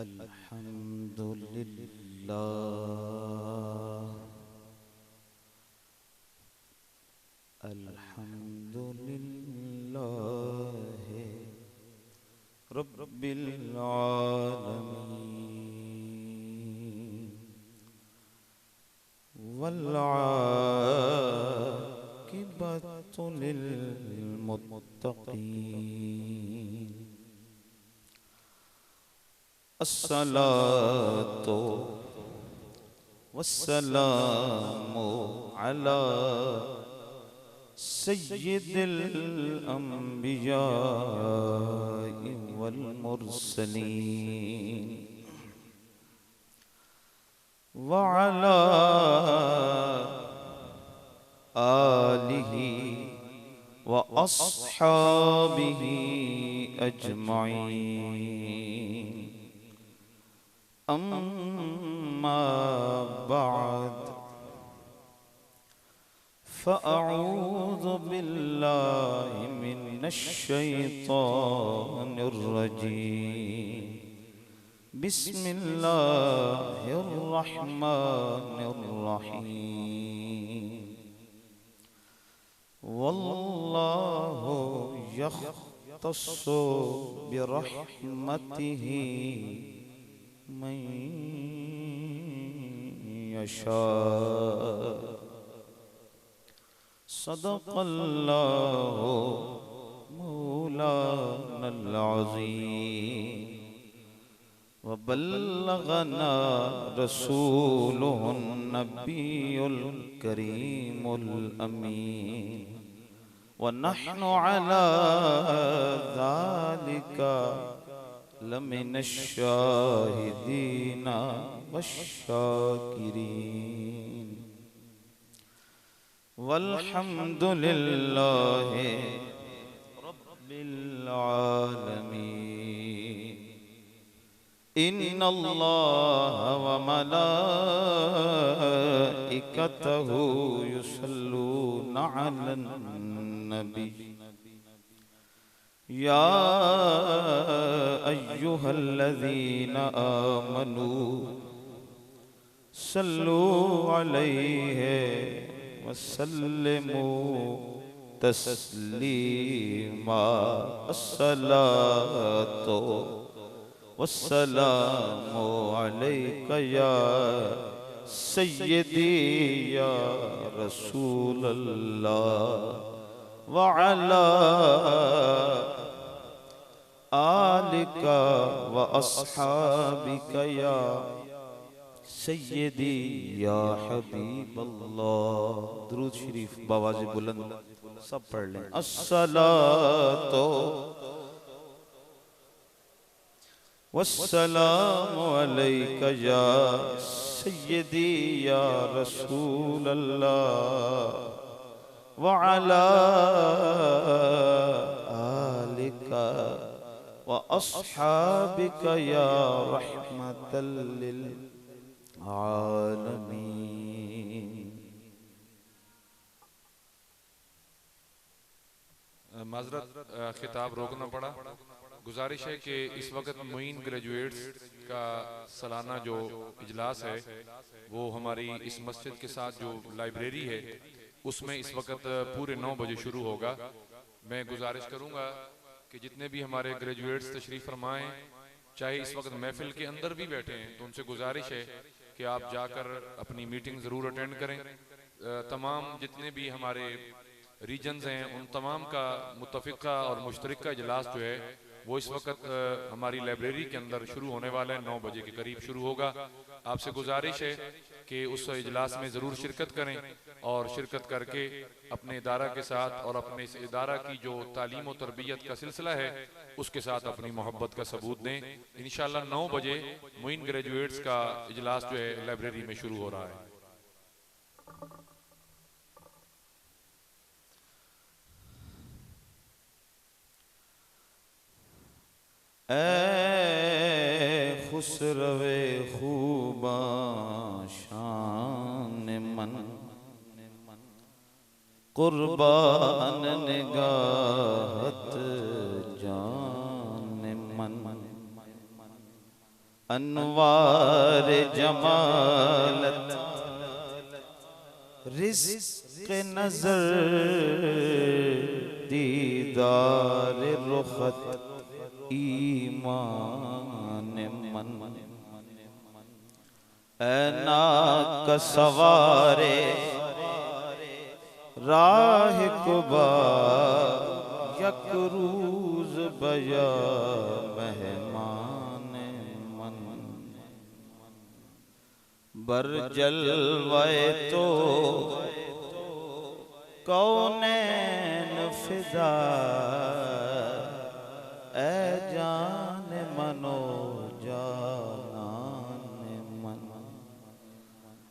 अल्हम्दुलिल्लाह अल्हम्दुलिल्लाह रब्बिल आलमीन वल आक़िबतु लिल मुत्तक़ीन अस्सलातु वस्सलामु अला सय्यिदिल अंबिया वल मुरसलीन व अला आलिहि व अस्हाबिहि अजमईन अम्मा बाद फ़अऊज़ु बिल्लाहि मिनश्शैतानिर रजीम बिस्मिल्लाहिर रहमानिर रहीम वल्लाहु यख्तस्सु बिरहमतिही मन यशा सदक़ल्लाहु मौलानल अज़ीम व बल्लगना रसूलुहुन नबियुल करीमुल अमीन व नहनु अला ज़ालिका लमिनश शाहिदीना वश्शाकिरीन वल्हम्दुलिल्लाहि रब्बिल आलमीन इन्नल्लाहा व मलाइकतहु युसल्लूना अलन नबी या अय्युहल्लज़ीना आमनू सल्लू अलैहि वसल्लिमू तस्लीमा अस्सलातु वस्सलामु अलैका या सय्यदी या रसूलल्लाह व अला आलिका व अस्हाबिका या सय्यदी या हबीबल्लाह। दुरूद शरीफ बावाज़ बुलंद सब पढ़ लें। अस्सलातु वस्सलामु अलैका या सय्यदी या रसूलल्लाह व अला आलिका व अस्हाबिका या रहमतल लिल आलमीन। माजरत खिताब रोकना पड़ा। गुजारिश है कि इस वक्त मुइन ग्रेजुएट्स का सालाना जो इजलास है वो हमारी इस मस्जिद के साथ जो लाइब्रेरी है उसमें इस वक्त पूरे 9 बजे शुरू होगा। मैं गुजारिश करूंगा कि जितने भी हमारे ग्रेजुएट्स तशरीफ फरमाएं, चाहे इस वक्त महफिल के अंदर भी बैठे हैं, तो उनसे गुजारिश है कि आप जाकर अपनी मीटिंग ज़रूर अटेंड करें। तमाम जितने भी हमारे रीजन्स हैं उन तमाम का मुत्तफ़िक़ा और मुश्तरका इजलास जो है वो इस वक्त हमारी लाइब्रेरी के अंदर शुरू होने वाला है। 9 बजे के करीब शुरू होगा। आपसे गुजारिश है कि उस इजलास में ज़रूर शिरकत करें और शिरकत करके अपने इदारा के साथ और अपने इस इदारा की जो तालीम और तरबियत का सिलसिला है उसके साथ अपनी मोहब्बत का सबूत दें। इंशाअल्लाह 9 बजे मुइन ग्रेजुएट्स का इजलास जो है लाइब्रेरी में शुरू हो रहा है। ऐ खुसरवे खूबा शान मन कुर्बान निगाहत जान मन अनवार जमालत रिज़्क़ नज़र दीदार रुख़त ईमान मन ऐना का सवारे राह कुबा यक रूज बया मेहमान मन बर जलवाए तो कौनैन फिदा ए जान मनो जानान मन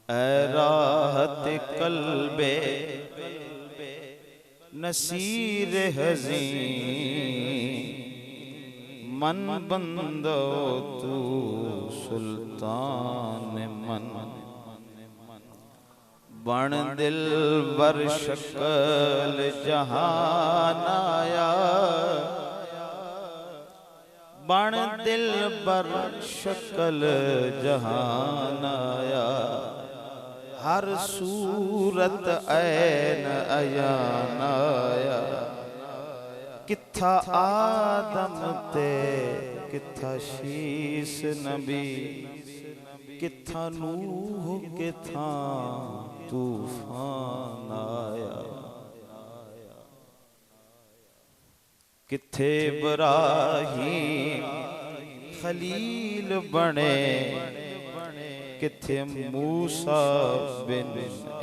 ए राहत कल्बे नसीर हज़ीं मन बंदो तू सुल्तान मन बण दिल बर शक्ल जहान आया बण दिल बर शक्ल जहान आया हर सूरत ऐन अयान आया किथा आदम ते किथा शीस नबी किथा नूह किथा तूफान आया किथे इब्राहीम खलील बने किथे मूसा बिन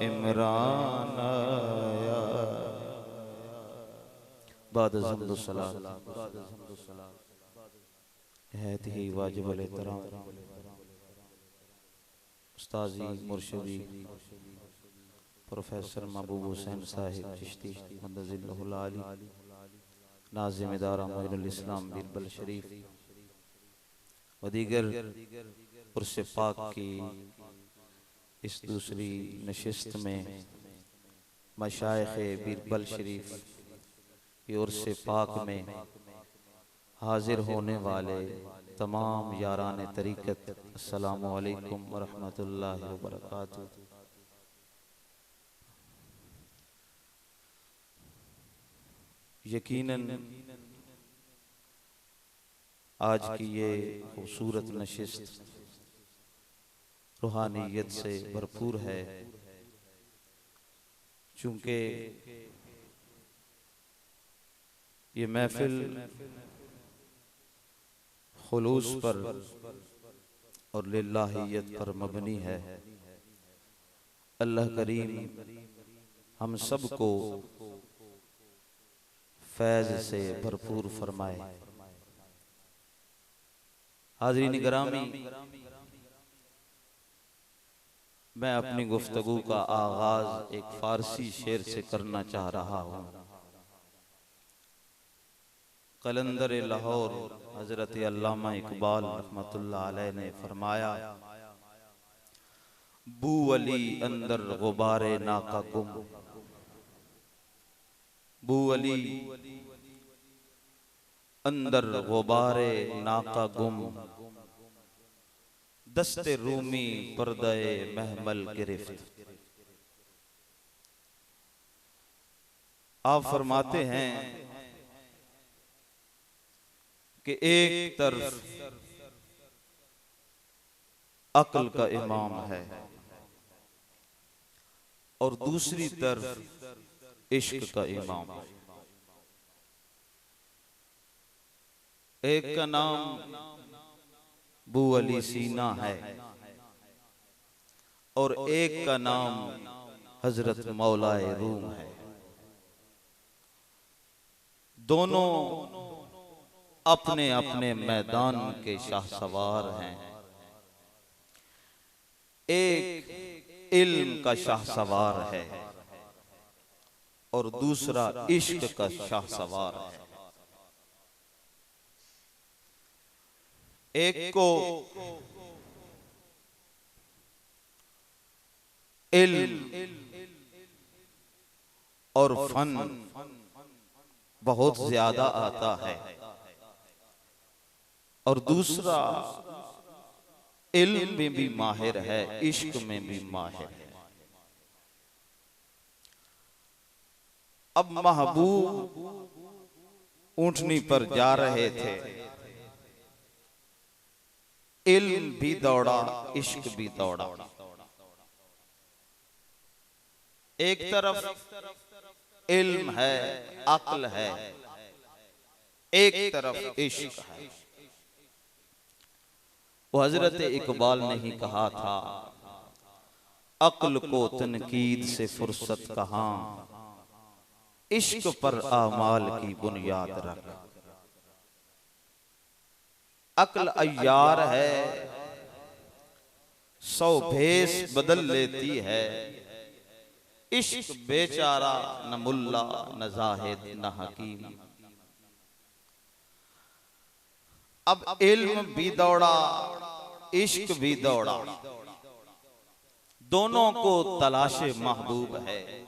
इमरान आया बाद ज़म्दु सलात हैत ही वाजिब एहतराम उस्ताजी मुर्शिदी प्रोफेसर महबूब हुसैन साहिब चिश्ती मदजिल्लहुल आली नाज़िम इदारा मोइनुल इस्लाम बीरबल शरीफ व दीगर उर्स पाक की इस दूसरी नशिस्त में मशाइख़ बीरबल शरीफ की उर्स पाक में हाजिर होने वाले तमाम यारान तरीक़त अस्सलामु अलैकुम व रहमतुल्लाहि व बरकातुहू। यकीनन आज की ये खूबसूरत नशिस्त रूहानियत से भरपूर है, चूँकि ये महफिल खुलूस पर और लिल्लाहियत पर मबनी है। अल्लाह करीम हम सबको फैज़ से भरपूर फरमाए। हाज़रीन गिरामी, मैं अपनी गुफ्तगू का आगाज एक फारसी शेर से करना चाह रहा हूँ। कलंदर लाहौर हजरत अल्लामा इकबाल रहमतुल्लाह अलैह ने फरमाया, बू अली अंदर गुबारे नाका गुम, बू अली अंदर गुबारे नाका गुम, दस्ते रूमी पर्दे महमल गिरफ्त। आप फरमाते हैं कि एक तरफ अक्ल का इमाम है और दूसरी तरफ इश्क का इमाम है। एक का नाम बू अली सीना है और एक का नाम हजरत मौलाए रूम है। दोनों अपने अपने मैदान के शाहसवार हैं। एक इल्म का शाहसवार है और दूसरा इश्क का शाहसवार है। एक को इल्म और फन बहुत ज्यादा आता है और दूसरा इल्म में भी माहिर है, इश्क में भी माहिर है। अब महबूब ऊंटनी पर जा रहे थे, इल्म भी दौड़ा, इश्क भी दौड़ा। एक तरफ इल्म है, अक्ल है, एक तरफ इश्क है। वो हजरत इकबाल ने ही कहा था, अक्ल को तनकीद से फुर्सत कहां, इश्क पर आमाल की बुनियाद रख। अक्ल अय्यार है, 100 भेष बदल लेती है, इश्क बेचारा न मुल्ला न जाहिद न हकीम। अब इल्म भी दौड़ा, इश्क भी दौड़ा, दोनों को तलाशे महबूब है,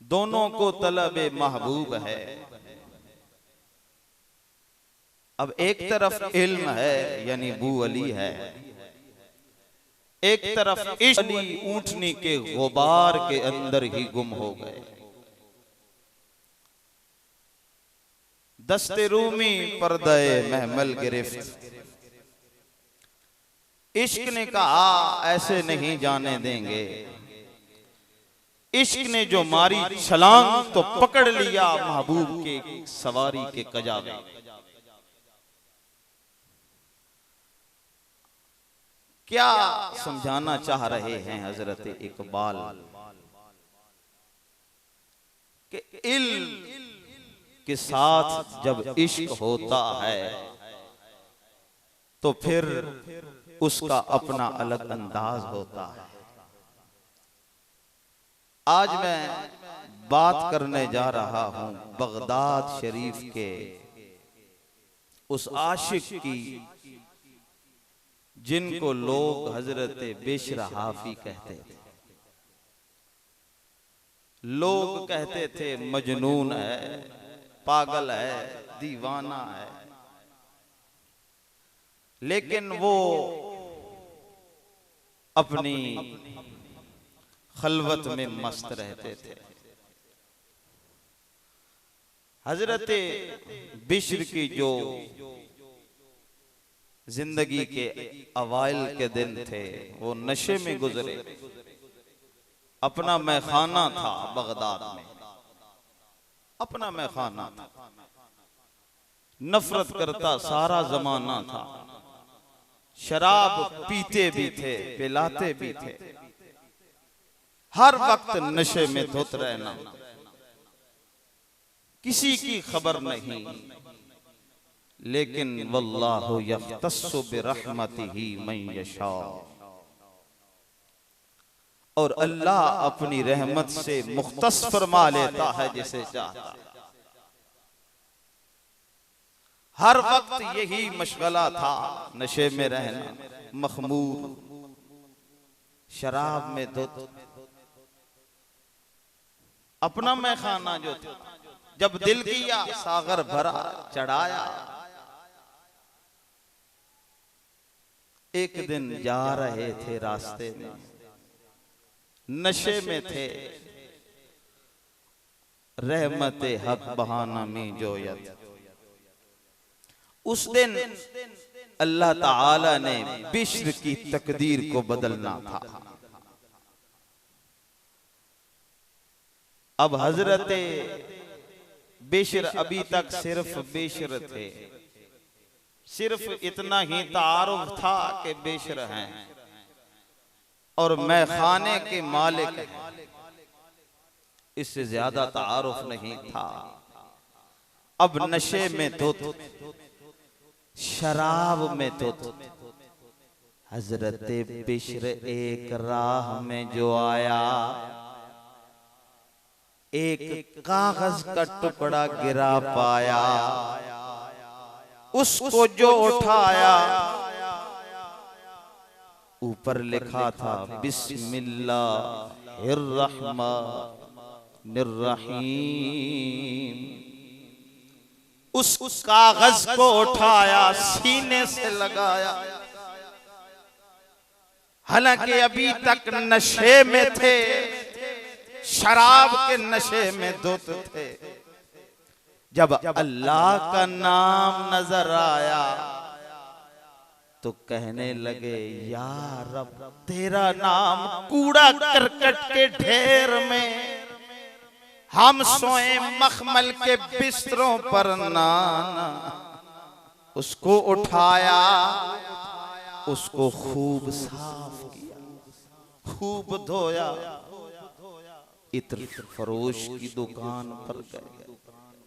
दोनों को तलबे महबूब है। अब एक तरफ इल्म है यानी बू अली है, एक तरफ इश्क अली ऊंटनी के गुबार के अंदर ही गुम हो गए। दस्ते रूमी पर्दे महमल गिरफ्त, इश्क ने कहा ऐसे नहीं जाने देंगे। इश्क ने जो मारी छलांग तो पकड़ लिया महबूब के सवारी के कजावे। क्या समझाना चाह रहे हैं हजरत इकबाल कि इल्म के साथ जब इश्क होता है तो फिर उसका अपना अलग अंदाज होता है। आज मैं बात करने जा रहा हूं बगदाद शरीफ के उस आशिक की जिनको लोग हजरत बिश्र हाफी कहते थे। लोग कहते थे मजनून है, पागल है, दीवाना है, लेकिन वो अपनी खलवत में मस्त रहते थे। हजरत बिश्र की जो जिंदगी के अवाइल के दिन थे वो नशे में गुजरे। अपना मैखाना था बगदाद में, अपना मैखाना था, नफरत करता सारा जमाना था, शराब पीते भी थे, पिलाते भी थे, हर वक्त नशे में धुत रहना, किसी की खबर नहीं। लेकिन वल्लाहु यख्तस्सु बिरहमतिही मन यशा, और अल्लाह अपनी रहमत से मुख्तस फरमा लेता है जिसे चाहता। हर वक्त यही मशगला था, नशे में रहना, मखमूर, शराब में धुत। अपना मैखाना जो था, जब दिल किया सागर भरा चढ़ाया। एक दिन जा रहे थे रास्ते में, नशे में थे, रहमते हक बहाना में जोयत। उस दिन अल्लाह ताला ने बिश्र की तकदीर को बदलना था। अब हजरत बिश्र अभी तक सिर्फ बिश्र थे, सिर्फ इतना ही तारुफ था कि बिश्र हैं और मैखाने के मालिक हैं, इससे ज्यादा तारुफ नहीं था। अब नशे में धुत, शराब में धुत, हजरत बिश्र एक राह में जो आया, एक कागज का टुकड़ा गिरा पाया, उसको जो उठाया ऊपर लिखा था बिस्मिल्लाहिर्रहमानिर्रहीम। उस कागज को उठाया, सीने से लगाया। हालांकि अभी तक नशे में थे, शराब के नशे में धुत थे। जब अल्लाह का नाम नजर आया तो कहने लगे, या रब, तेरा नाम कूड़ा करकट के ढेर में, हम सोए मखमल के बिस्तरों पर नाना। उसको उठाया, उसको खूब साफ किया, खूब धोया। इत्र फरोश की दुकान पर गए,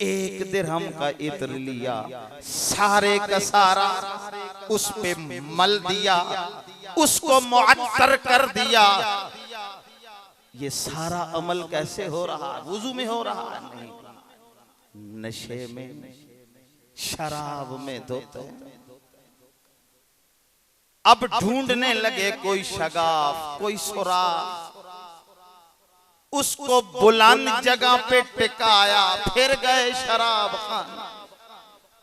1 दिरहम का इत्र लिया, सारे का सारा उस पे मल दिया, उसको मुअत्तर कर दिया। ये सारा अमल कैसे हो रहा है? वुजू में हो रहा है? नहीं, नशे में, शराब में धोते हैं। अब ढूंढने लगे कोई शगाफ, कोई सुराख। उसको बुलंद जगह पे टिकाया, फिर गए शराब खाना,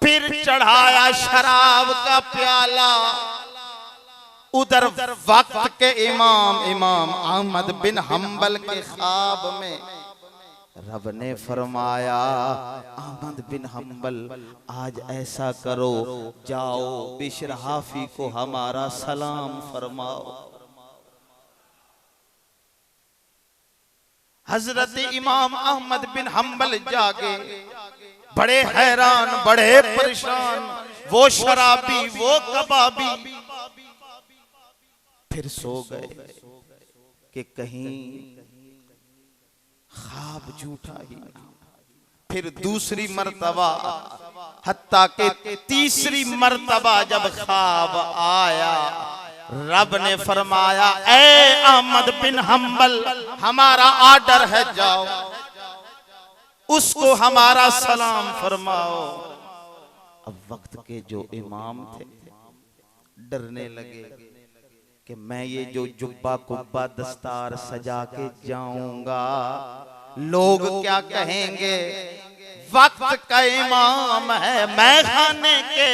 फिर चढ़ाया शराब का प्याला। उधर वक्त के इमाम अहमद बिन हम्बल के ख्वाब में रब ने फरमाया, अहमद बिन हम्बल, आज ऐसा करो, जाओ बिशर हाफी को हमारा सलाम फरमाओ। हजरत इमाम अहमद बिन हम्बल जागे, बड़े हैरान, बड़े परेशान। वो शराबी, वो कबाबी फिर सो गए कि कहीं ख्वाब झूठा ही ना। फिर दूसरी मर्तबा, हत्ता के तीसरी मर्तबा जब ख्वाब आया, रब ने फरमाया, ए अहमद बिन हम्बल, हमारा आर्डर है, जाओ उसको हमारा सलाम फरमाओ। अब वक्त के जो इमाम थे डरने लगे कि मैं ये जो जुब्बा कुब्बा दस्तार सजा के जाऊंगा, लोग क्या कहेंगे? वक्त का इमाम है, मैं खाने के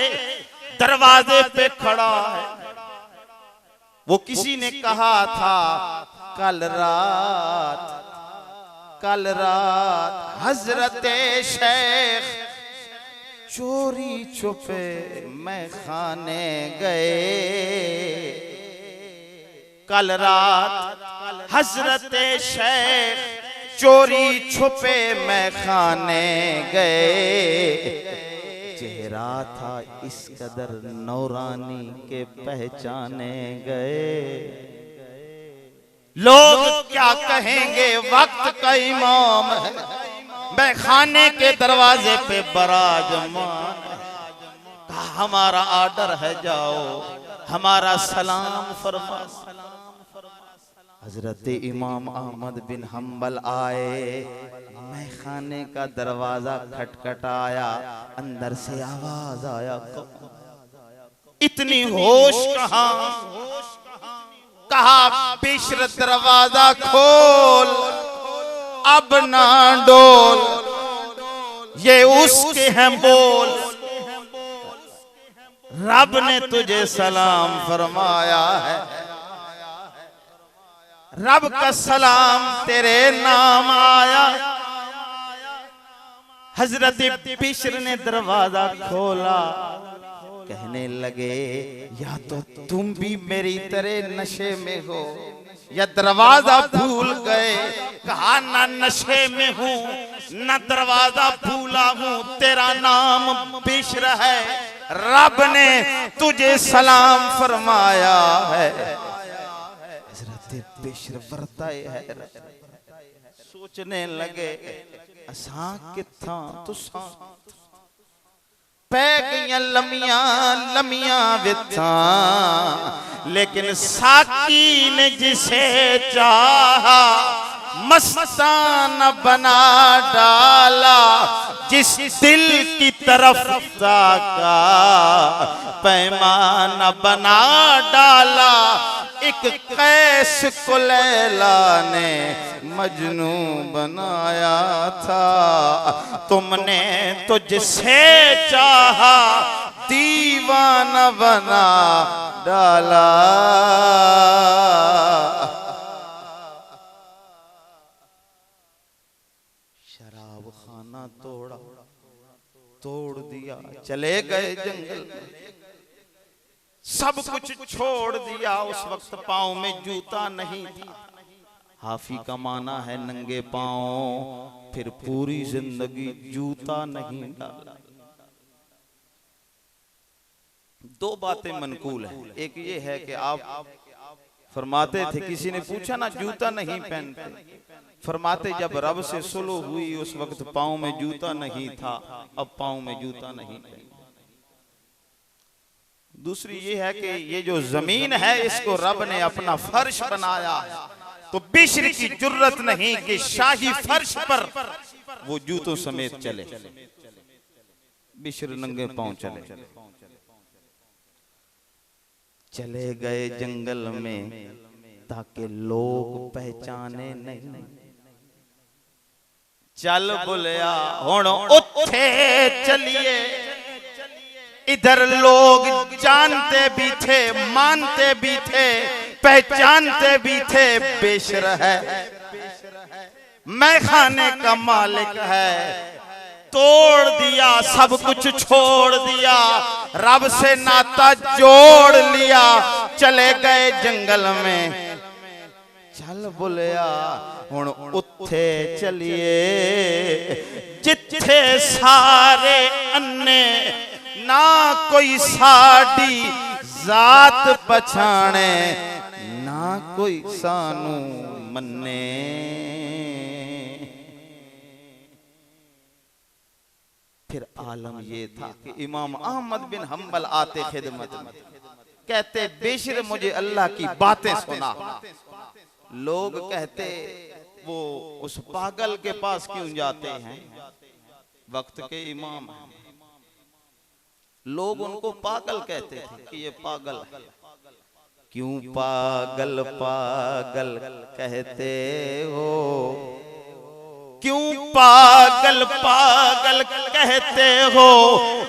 दरवाजे पे खड़ा है। वो किसी ने कहा था, कल रात हजरत शेख चोरी छुपे मैं खाने गए। कल रात हजरत शेख चोरी छुपे मैं खाने गए। चेहरा था इस कदर नौरानी के पहचाने गए। लोग क्या कहेंगे? वक्त का इमाम है, मैं खाने के दरवाजे पे बराजमान। कहा हमारा आर्डर है, जाओ हमारा सलाम फरमा। हजरत इमाम अहमद बिन हम्बल आए, मैं खाने का दरवाजा खटखटाया, अंदर से आवाज आया, इतनी होश कहां? कहा बिश्र दरवाजा खोल, अब ना डोल, ये उसके हैं बोल। रब ने तुझे सलाम फरमाया है, रब का सलाम तेरे नाम आया। हजरत बिश्र ने दरवाजा खोला, कहने लगे, या तो तुम भी मेरी तरह नशे में हो या दरवाजा भूल गए। कहा ना नशे में हूँ ना दरवाजा भूला हूँ, तेरा नाम बिश्र है, रब ने तुझे सलाम फरमाया है। हजरत बिश्र वर्ताए है, सोचने लगे, असा किथा तुसा पै गईयां लमियां लमियां विथा, लेकिन साकी ने जिसे चाहा मस्ताना बना डाला। जिस दिल की तरफ ताका पैमाना बना डाला, एक कैस को लैला ने मजनू बनाया था। तुमने तुझसे चाहा दीवाना बना डाला। शराब खाना तोड़ा, तोड़ दिया, चले गए जंगल में, सब कुछ छोड़ दिया। उस वक्त पाँव में जूता नहीं था। हाफी का माना है नंगे पाँव, फिर पूरी जिंदगी जूता नहीं डाला। दो बातें मनकूल हैं। एक ये है कि आप फरमाते थे, किसी ने पूछा ना जूता नहीं पहनते, फरमाते जब रब से सुलह हुई उस वक्त पाँव में जूता नहीं था, अब पाँव में जूता नहीं पहनते। दूसरी ये है कि ये जो जमीन है इसको रब ने अपना फर्श बनाया, तो बिश्र की जुर्रत नहीं कि शाही फर्श पर वो जूतों समेत चले। बिश्र नंगे पांव चले, चले गए जंगल में ताकि लोग पहचाने नहीं। चल बुलिया हुण उठे चलिए, इधर लोग जानते भी थे, मानते भी थे, पहचानते भी थे। बिश्र है, मैं खाने का मालिक है। तोड़ दिया, सब कुछ छोड़ दिया, रब से नाता जोड़ लिया, चले गए जंगल में। चल बुलिया हुण उत्थे चलिए, जिथे सारे अन्ने ना कोई साड़ी जात पछाणे, ना कोई सानू मन्ने। फिर आलम ये था कि इमाम अहमद बिन हम्बल आते खिदमत में, कहते बिश्र मुझे अल्लाह की बातें सुना। लोग कहते वो उस पागल के पास क्यों जाते हैं, वक्त के इमाम हैं। लोग उनको पागल कहते थे कि ये पागल है। क्यों पागल पागल कहते हो, क्यों पागल पागल कहते हो।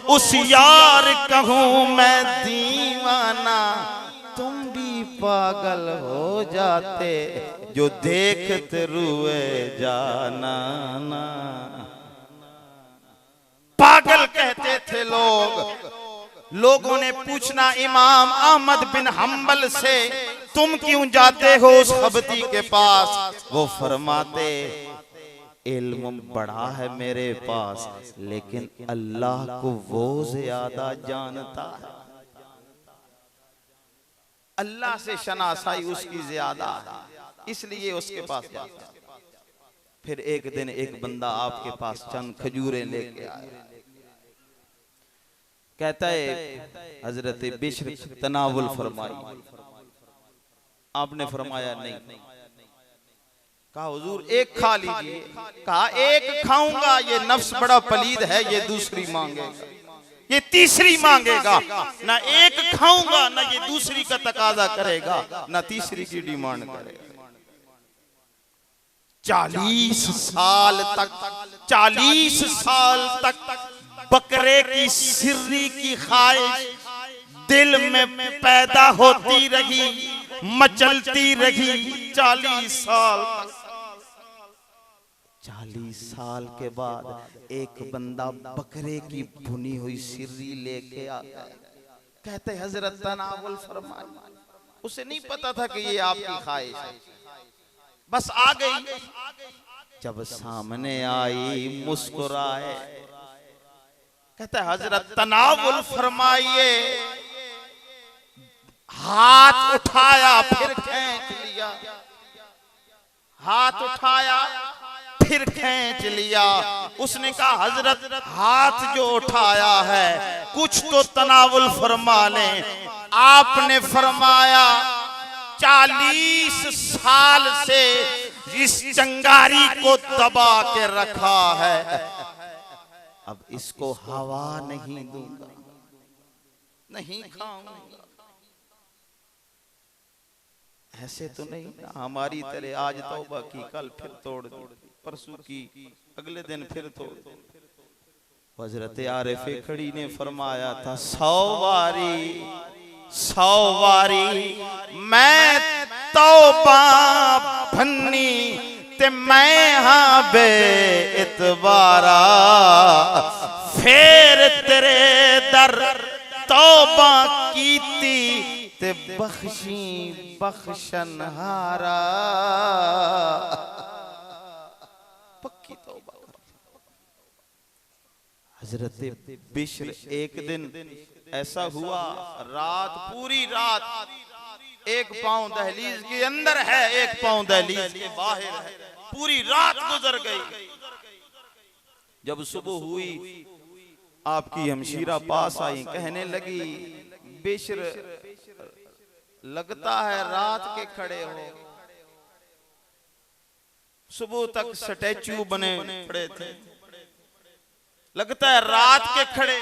उस यार कहूं मैं दीवाना, तुम भी पागल हो जाते जो देखते रुए जाना ना। पागल कहते थे लोग। लोगों ने पूछना इमाम अहमद बिन हम्बल से, तुम क्यों जाते हो उस खबती के पास। वो फरमाते इल्म बड़ा है मेरे पास, लेकिन अल्लाह को वो ज्यादा जानता है। अल्लाह से शनासाई उसकी ज्यादा है, इसलिए उसके पास जाता है। फिर एक दिन एक बंदा आपके पास चंद खजूरें लेके आया, कहता है हजरत बिश्र तनावुल फरमाई। आपने फरमाया नहीं। कहा हुजूर एक खा लीजिए। कहा एक खाऊंगा, ये नफ्स बड़ा पलीद है, ये दूसरी मांगेगा, ये तीसरी मांगेगा। ना एक खाऊंगा, ना ये दूसरी का तकाजा करेगा, ना तीसरी की डिमांड करेगा। 40 साल तक बकरे की सिर्री की ख्वाहिश दिल में पैदा होती रही, मचलती रही 40 साल तक। 40 साल के बाद एक बंदा बकरे की भुनी हुई सिर्री लेके आता है, कहते हजरत तनावुल फरमाइए। उसे नहीं पता था कि ये आपकी ख्वाहिश है, बस आ गई। जब सामने आई मुस्कुराए, कहते हजरत तनावुल फरमाइए। हाथ उठाया फिर खींच लिया, हाथ उठाया फिर खींच लिया। उसने कहा हजरत हाथ जो उठाया है कुछ तो तनावुल फरमा लें। आपने फरमाया 40 साल से इस चंगारी को दबा के रखा है, अब इसको हवा नहीं दूंगा, नहीं खाऊंगा। ऐसे तो नहीं ना हमारी तरह आज तौबा की, कल फिर तोड़ दी, परसों की, अगले दिन फिर तोड़ दी। हजरत आरिफ खड़ी ने फरमाया था 100 वारी मैं तौबा भन्नी ते मैं हाँ बे इतबारा, फिर तेरे दर तौबा कीती ते बख्शी बख्शनहारा। पक्की तौबा कर। हजरत बिश्र एक दिन ऐसा हुआ, रात पूरी रात एक पांव दहलीज के अंदर है, एक पांव दहलीज के बाहर है, पूरी रात गुजर गई। जब सुबह हुई आपकी हमशीरा पास आई, कहने लगी बिश्र लगता है रात के खड़े हो, सुबह तक स्टैचू बने खड़े थे, लगता है रात के खड़े।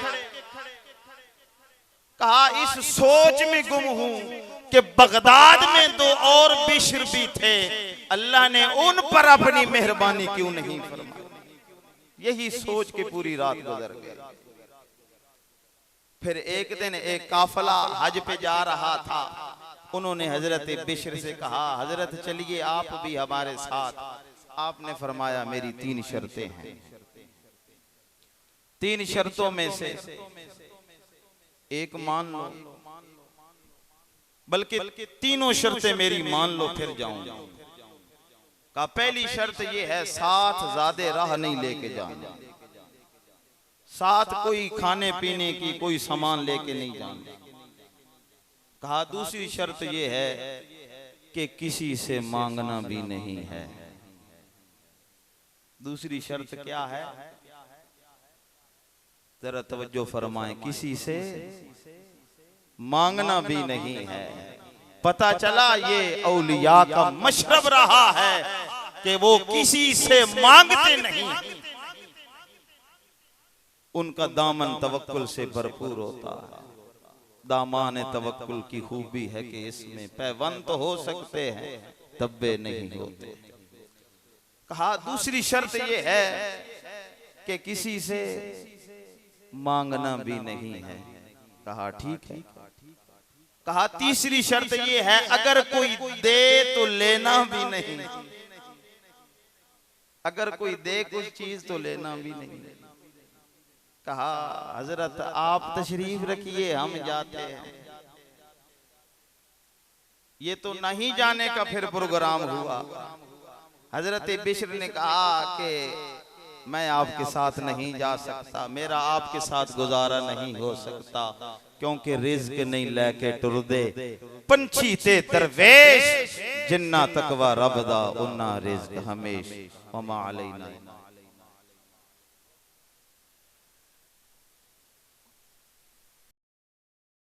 कहा इस सोच में गुम हूं कि बगदाद में 2 और बिश्र भी थे, अल्लाह ने उन पर अपनी मेहरबानी क्यों नहीं फरमाई। यही सोच के पूरी रात गुजर गई। फिर एक दिन एक काफिला हज पे जा रहा था, उन्होंने हजरत बिश्र से कहा हजरत चलिए आप भी हमारे साथ। आपने फरमाया मेरी 3 शर्तें हैं, 3 शर्तों में से एक मान लो, बल्कि तीनों शर्तें मेरी मान लो फिर जाऊंगा। का पहली शर्त यह है साथ ज्यादा राह नहीं लेके जाना, साथ कोई खाने पीने की कोई सामान लेके नहीं जाना। कहा दूसरी शर्त यह है कि किसी से मांगना भी नहीं है। दूसरी शर्त क्या है, जरा तवज्जो फरमाएं, किसी से मांगना भी नहीं है। पता चला ये औलिया का मशरब रहा है कि वो किसी से मांगते नहीं, उनका दामन तवक्कुल से भरपूर होता है। दामान तवक्कुल की खूबी है कि इसमें पैबंद तो हो सकते हैं, तब्बे नहीं होते। कहा दूसरी शर्त ये है कि किसी से मांगना भी नहीं है। कहा ठीक है। कहा तीसरी शर्त ये है अगर कोई दे तो लेना भी नहीं, अगर कोई दे कुछ चीज तो लेना भी नहीं। कहा हजरत आप तशरीफ रखिए हम जाते हैं। ये तो नहीं जाने का फिर प्रोग्राम हुआ। हजरत बिश्र ने कहा कि मैं आपके साथ नहीं जा सकता, मेरा आपके साथ गुजारा नहीं हो सकता, क्योंकि रिज़्क नहीं लेके टुरदे पंछी ते दरवेश, जिन्ना तकवा रब दा उन्ना रिज़्क हमेश, वमा अलैना।